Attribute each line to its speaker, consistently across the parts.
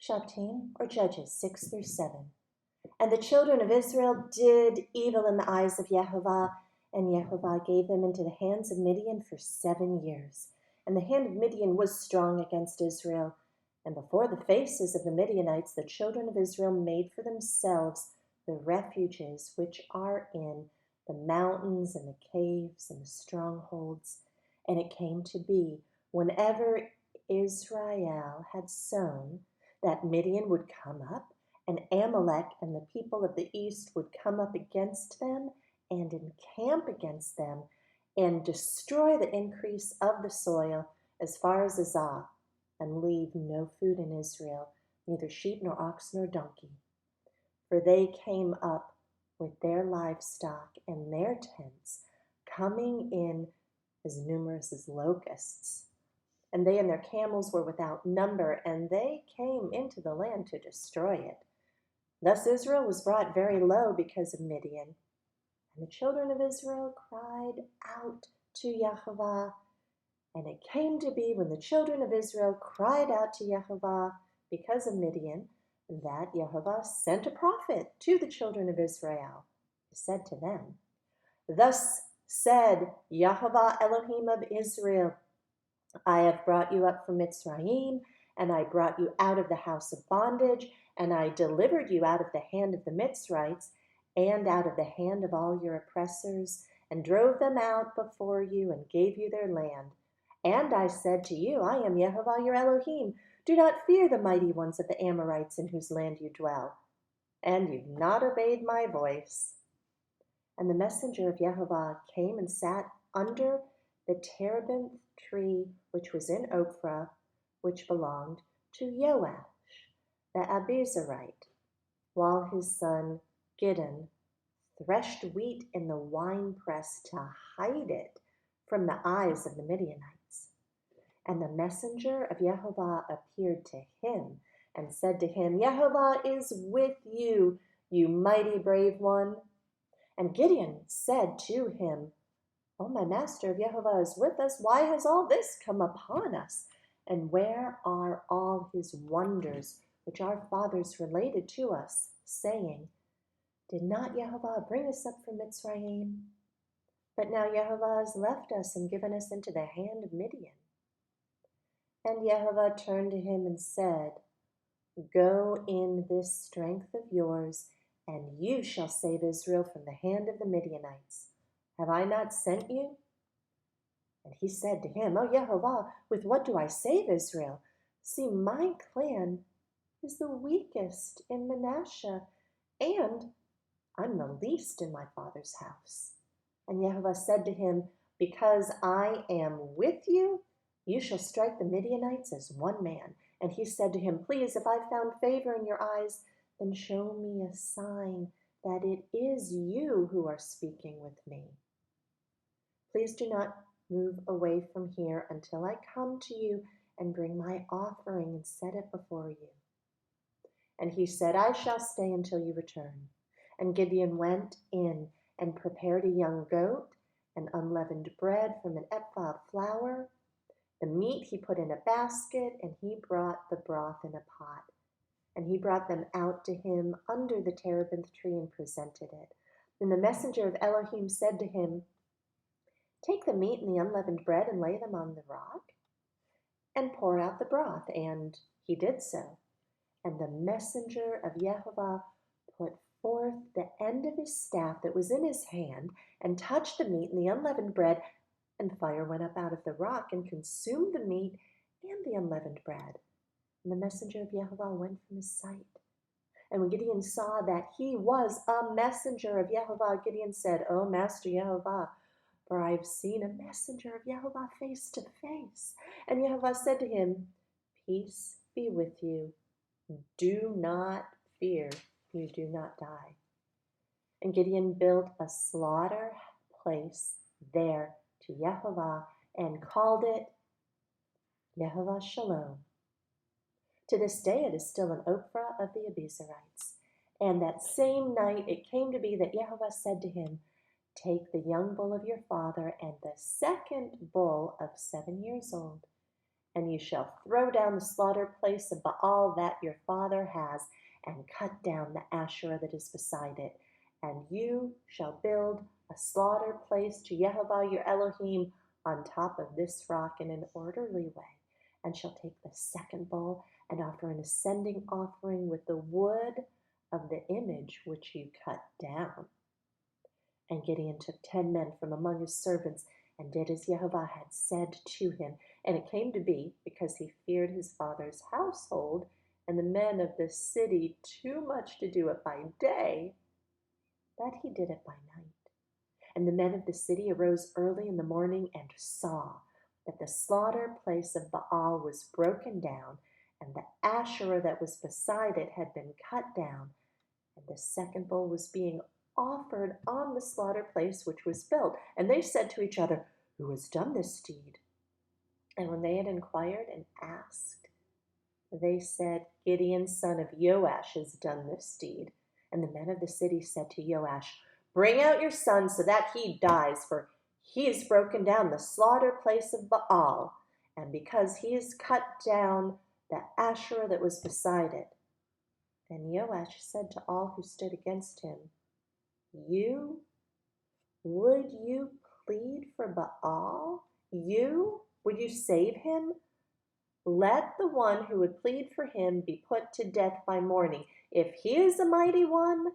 Speaker 1: Shoptim, or Judges 6 through 7. And the children of Israel did evil in the eyes of Yehovah, and Yehovah gave them into the hands of Midian for 7 years. And the hand of Midian was strong against Israel. And before the faces of the Midianites, the children of Israel made for themselves the refuges which are in the mountains and the caves and the strongholds. And it came to be, whenever Yisra-el had sown, that Midian would come up, and Amalek and the people of the east would come up against them and encamp against them and destroy the increase of the soil as far as Azah, and leave no food in Israel, neither sheep nor ox nor donkey. For they came up with their livestock and their tents, coming in as numerous as locusts. And they and their camels were without number, and they came into the land to destroy it. Thus Israel was brought very low because of Midian. And the children of Israel cried out to Yehovah. And it came to be, when the children of Israel cried out to Yehovah because of Midian, that Yehovah sent a prophet to the children of Israel, who said to them, Thus said Yehovah Elohim of Israel, I have brought you up from Mitzrayim, and I brought you out of the house of bondage, and I delivered you out of the hand of the Mitzrites, and out of the hand of all your oppressors, and drove them out before you, and gave you their land. And I said to you, I am Yehovah your Elohim. Do not fear the mighty ones of the Amorites in whose land you dwell. And you've not obeyed my voice. And the messenger of Yehovah came and sat under the terebinth tree which was in Ophrah, which belonged to Joash the Abizarite, while his son Gid'on threshed wheat in the winepress to hide it from the eyes of the Midianites. And the messenger of Yehovah appeared to him and said to him, Yehovah is with you, you mighty brave one. And Gideon said to him, O my master, if Yehovah is with us, why has all this come upon us? And where are all his wonders which our fathers related to us, saying, Did not Yehovah bring us up from Mitzrayim? But now Yehovah has left us and given us into the hand of Midian. And Yehovah turned to him and said, Go in this strength of yours, and you shall save Israel from the hand of the Midianites. Have I not sent you? And he said to him, O Yehovah, with what do I save Israel? See, my clan is the weakest in Manasseh, and I'm the least in my father's house. And Yehovah said to him, Because I am with you, you shall strike the Midianites as one man. And he said to him, Please, if I've found favor in your eyes, then show me a sign that it is you who are speaking with me. Please do not move away from here until I come to you and bring my offering and set it before you. And he said, I shall stay until you return. And Gideon went in and prepared a young goat and unleavened bread from an ephah of flour. The meat he put in a basket, and he brought the broth in a pot. And he brought them out to him under the terebinth tree and presented it. And the messenger of Elohim said to him, Take the meat and the unleavened bread and lay them on the rock, and pour out the broth. And he did so. And the messenger of Yehovah put forth the end of his staff that was in his hand, and touched the meat and the unleavened bread, and fire went up out of the rock and consumed the meat and the unleavened bread. And the messenger of Yehovah went from his sight. And when Gideon saw that he was a messenger of Yehovah, Gideon said, O Master Yehovah, for I have seen a messenger of Yehovah face to face. And Yehovah said to him, Peace be with you. Do not fear, you do not die. And Gideon built a slaughter place there to Yehovah and called it Yehovah Shalom. To this day it is still an Ophrah of the Abizarites. And that same night it came to be that Yehovah said to him, Take the young bull of your father and the second bull of 7 years old, And you shall throw down the slaughter place of Baal that your father has, and cut down the Asherah that is beside it. And you shall build a slaughter place to Yehovah your Elohim on top of this rock in an orderly way, and shall take the second bull and offer an ascending offering with the wood of the image which you cut down. And Gideon took 10 men from among his servants and did as Yehovah had said to him. And it came to be, because he feared his father's household and the men of the city too much to do it by day, that he did it by night. And the men of the city arose early in the morning and saw that the slaughter place of Baal was broken down, and the Asherah that was beside it had been cut down, and the second bull was being offered on the slaughter place which was built. And they said to each other, Who has done this deed? And when they had inquired and asked, they said, Gideon, son of Joash, has done this deed. And the men of the city said to Joash, Bring out your son so that he dies, for he has broken down the slaughter place of Baal, and because he has cut down the Asherah that was beside it. And Joash said to all who stood against him, Would you plead for Baal? Would you save him? Let the one who would plead for him be put to death by morning. If he is a mighty one,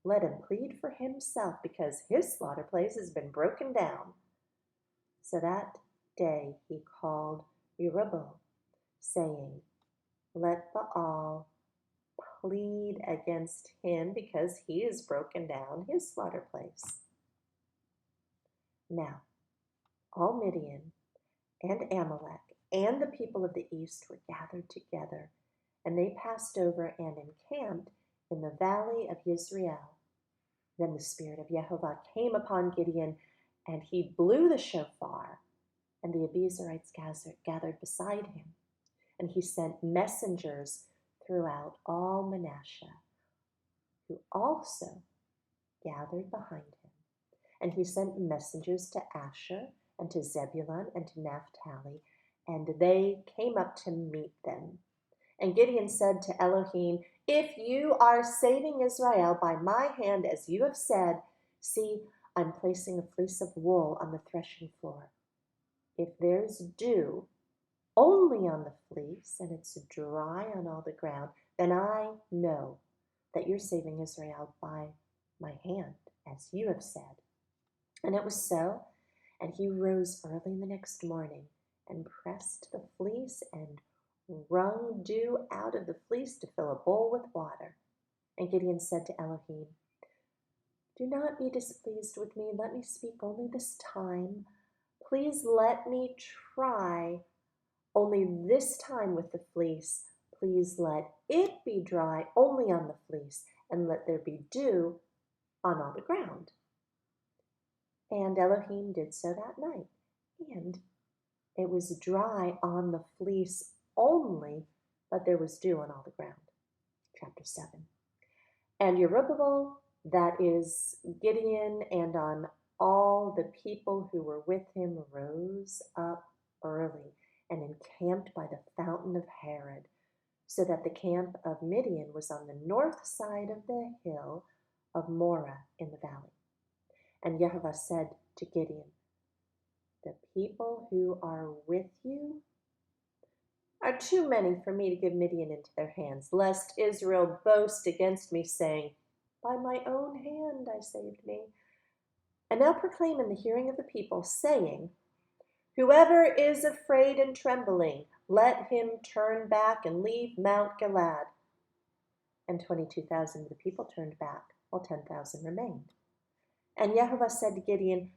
Speaker 1: let him plead for himself, because his slaughter place has been broken down. So that day he called Yisra-el, saying, Let Baal plead against him, because he has broken down his slaughter place. Now, all Midian and Amalek and the people of the east were gathered together, and they passed over and encamped in the valley of Yisra-el. Then the Spirit of Yehovah came upon Gideon, and he blew the shofar, and the Abiezrites gathered beside him. And he sent messengers throughout all Manasseh, who also gathered behind him. And he sent messengers to Asher and to Zebulun and to Naphtali, and they came up to meet them. And Gideon said to Elohim, If you are saving Israel by my hand, as you have said, see, I'm placing a fleece of wool on the threshing floor. If there's dew only on the fleece, and it's dry on all the ground, then I know that you're saving Israel by my hand, as you have said. And it was so, and he rose early the next morning, and pressed the fleece, and wrung dew out of the fleece to fill a bowl with water. And Gideon said to Elohim, Do not be displeased with me. Let me speak only this time. Please let me try only this time with the fleece. Please let it be dry only on the fleece, and let there be dew on all the ground. And Elohim did so that night, and it was dry on the fleece only, but there was dew on all the ground. Chapter 7. And Yisra-el, that is Gideon, and on all the people who were with him, rose up early and encamped by the fountain of Harod, so that the camp of Midian was on the north side of the hill of Moreh in the valley. And Yehovah said to Gideon, The people who are with you are too many for me to give Midian into their hands, lest Israel boast against me, saying, By my own hand I saved me. And now proclaim in the hearing of the people, saying, Whoever is afraid and trembling, let him turn back and leave Mount Gilad. And 22,000 of the people turned back, while 10,000 remained. And Yehovah said to Gideon,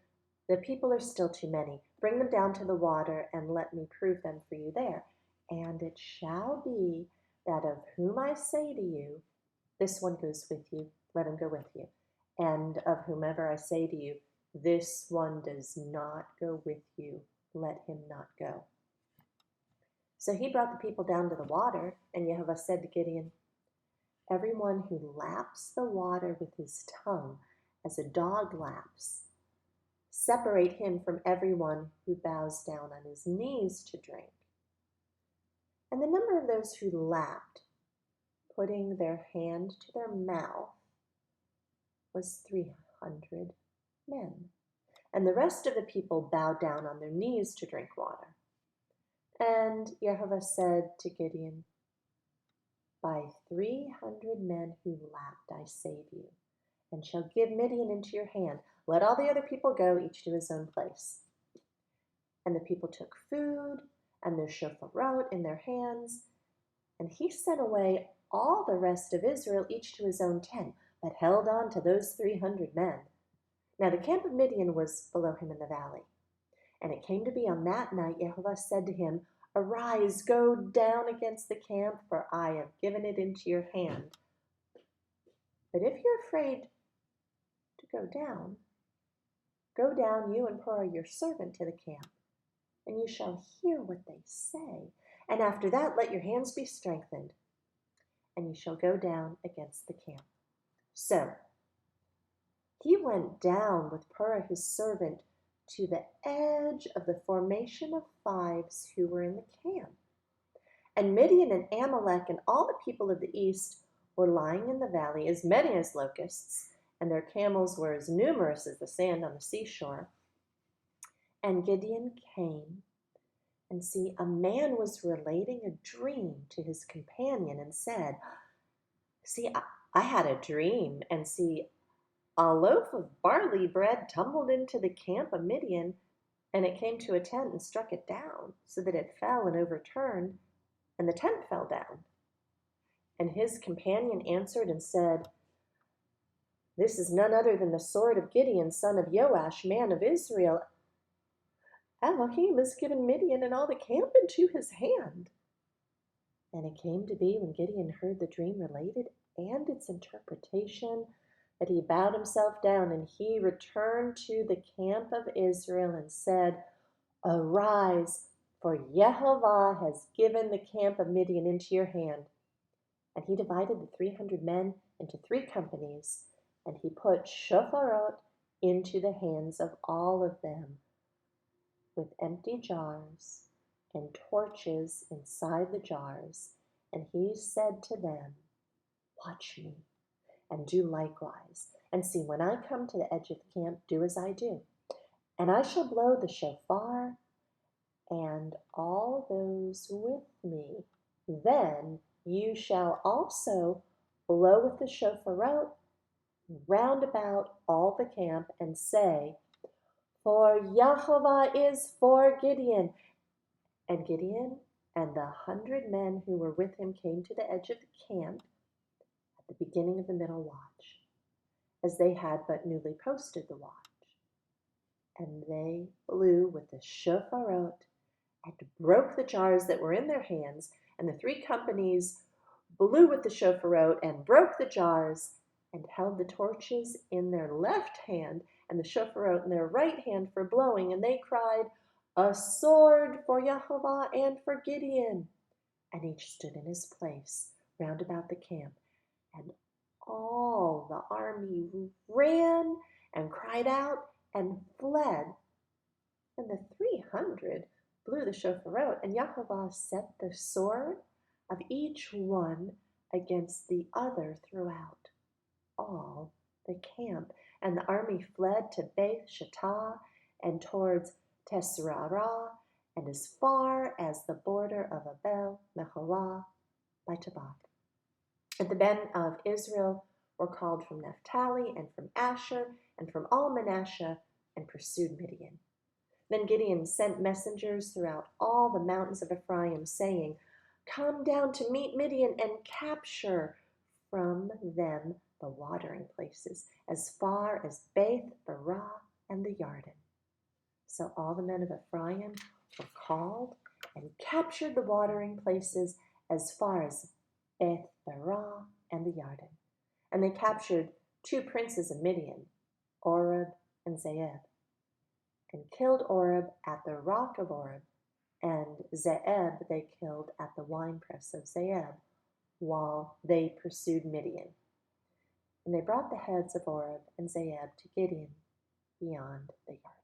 Speaker 1: The people are still too many. Bring them down to the water, and let me prove them for you there. And it shall be that of whom I say to you, This one goes with you, let him go with you. And of whomever I say to you, This one does not go with you, let him not go. So he brought the people down to the water, and Yehovah said to Gideon, Everyone who laps the water with his tongue, as a dog laps, separate him from everyone who bows down on his knees to drink. And the number of those who laughed, putting their hand to their mouth, was 300 men. And the rest of the people bowed down on their knees to drink water. And Yehovah said to Gideon, by 300 men who laughed I save you, and shall give Midian into your hand. Let all the other people go, each to his own place. And the people took food and their shofarot in their hands, and he sent away all the rest of Israel, each to his own tent, but held on to those 300 men. Now the camp of Midian was below him in the valley. And it came to be on that night, Yehovah said to him, arise, go down against the camp, for I have given it into your hand. But if you're afraid to go down, you and Purah your servant, to the camp, and you shall hear what they say. And after that, let your hands be strengthened, and you shall go down against the camp. So he went down with Purah his servant to the edge of the formation of fives who were in the camp. And Midian and Amalek and all the people of the east were lying in the valley, as many as locusts, and their camels were as numerous as the sand on the seashore. And Gideon came, and see, a man was relating a dream to his companion and said, see, I had a dream, and see, a loaf of barley bread tumbled into the camp of Midian, and it came to a tent and struck it down, so that it fell and overturned, and the tent fell down. And his companion answered and said, this is none other than the sword of Gideon, son of Joash, man of Israel. Elohim has given Midian and all the camp into his hand. And it came to be, when Gideon heard the dream related and its interpretation, that he bowed himself down, and he returned to the camp of Israel and said, arise, for Yehovah has given the camp of Midian into your hand. And he divided the 300 men into 3 companies, and he put shofarot into the hands of all of them, with empty jars and torches inside the jars. And he said to them, watch me, and do likewise. And see, when I come to the edge of the camp, do as I do. And I shall blow the shofar, and all those with me. Then you shall also blow with the shofarot round about all the camp, and say, for Yehovah is for Gideon. And Gideon and the 100 men who were with him came to the edge of the camp at the beginning of the middle watch, as they had but newly posted the watch. And they blew with the shofarot and broke the jars that were in their hands, and the 3 companies blew with the shofarot and broke the jars, and held the torches in their left hand and the shofarot in their right hand for blowing. And they cried, a sword for Yehovah and for Gideon. And each stood in his place round about the camp. And all the army ran and cried out and fled. And the 300 blew the shofarot, and Yehovah set the sword of each one against the other throughout all the camp. And the army fled to Beth Shittah and towards Tesrarah, and as far as the border of Abel Meholah by Tabach. And the men of Israel were called from Naphtali and from Asher and from all Manasseh, and pursued Midian. Then Gideon sent messengers throughout all the mountains of Ephraim, saying, come down to meet Midian and capture from them the watering places, as far as Beth Barah and the Yarden. So all the men of Ephraim were called and captured the watering places as far as Beth Barah and the Yarden. And they captured 2 princes of Midian, Oreb and Zeeb, and killed Oreb at the rock of Oreb, and Zeeb they killed at the winepress of Zeeb, while they pursued Midian. And they brought the heads of Oreb and Zeeb to Gideon beyond the Yarden.